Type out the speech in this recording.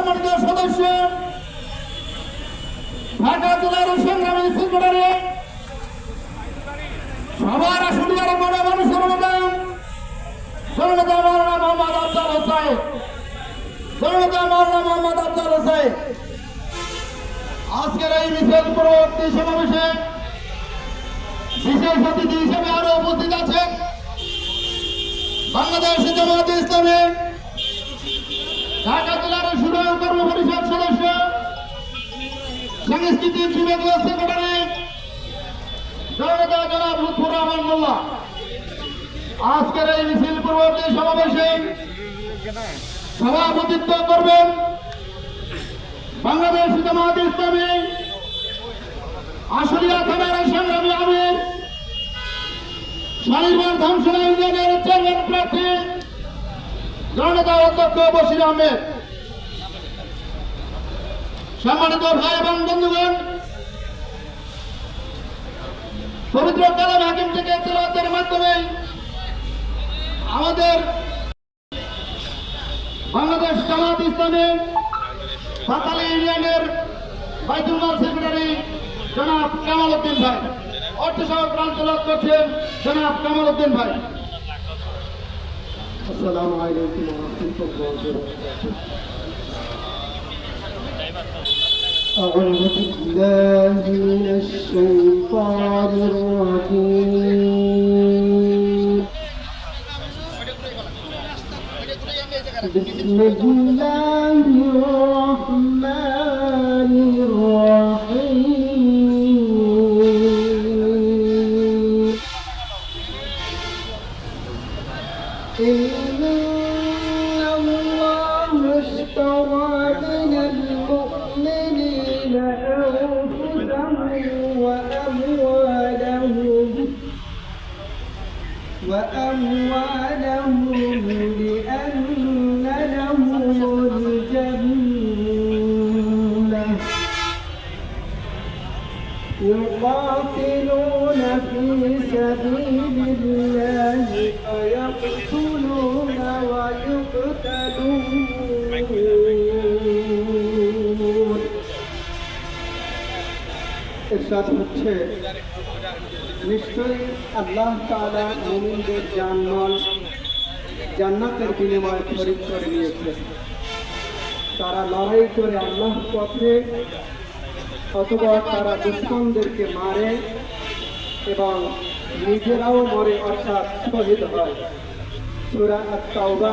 সদস্য ঢাকা জেলার সংগ্রামী সংগঠনে সবার আসলে আরো বড় মানুষের অনুদান জননেতা মাওলানা মোহাম্মদ আফজাল হোসেন, জননেতা মাওলানা মোহাম্মদ আফজাল হোসেন আজকের এই মিছিল পরবর্তী সমাবেশে বিশেষ অতিথি হিসেবে আরো উপস্থিত আছেন বাংলাদেশ জামায়াতে ইসলামী ঢাকা জেলার সুরায় কর্ম পরিষদ সদস্য সাংস্কৃতিক বিভাগীয় সেক্রেটারি জননেতা জনাব লুৎফর রহমান মোল্লা আজকের এই মিছিল পরবর্তী সমাবেশে সভাপতিত্ব করবেন বাংলাদেশ জামায়াতে ইসলামী আশুলিয়া থানার সংগ্রামী আমির শালীনবাগ ধামসোনা ইউনিয়নের চেয়ারম্যান প্রার্থী জননেতা অধ্যক্ষ বশির আহমেদ। সম্মানিত ভাই এবং বন্ধুগণ, পবিত্র কালাম হাকিম থেকে তেলাওয়াতের মাধ্যমে আমাদের বাংলাদেশ জামায়াতে ইসলামী পাতালী ইউনিয়নের বাইতুল মাল সেক্রেটারি জনাব কামাল উদ্দিন ভাই, অর্থ সহ প্রাণ তেলাওয়াত করছেন জনাব কামাল উদ্দিন ভাই। السلام عليكم ورحمة الله وبركاته. أعوذ بالله من الشيطان الرجيم. بسم الله الرحمن الرحيم. إن الله اشترى من المؤمنين أنفسهم وأموالهم بأن لهم الجنة يقاتلون في سبيل الله فيقتلون ويقتلون ইরশাদ হচ্ছে নিশ্চয়ই আল্লাহ তাআলা মুমিনদের জানমাল জান্নাতের বিনিময়ে খরিদ করে নিয়েছে। তারা লড়াই করে আল্লাহর পথে অথবা তারা দুশ্মনদেরকে মারে এবং নিজেরাও মরে, অর্থাৎ শহীদ হয়। সূরা আত-তাওবা।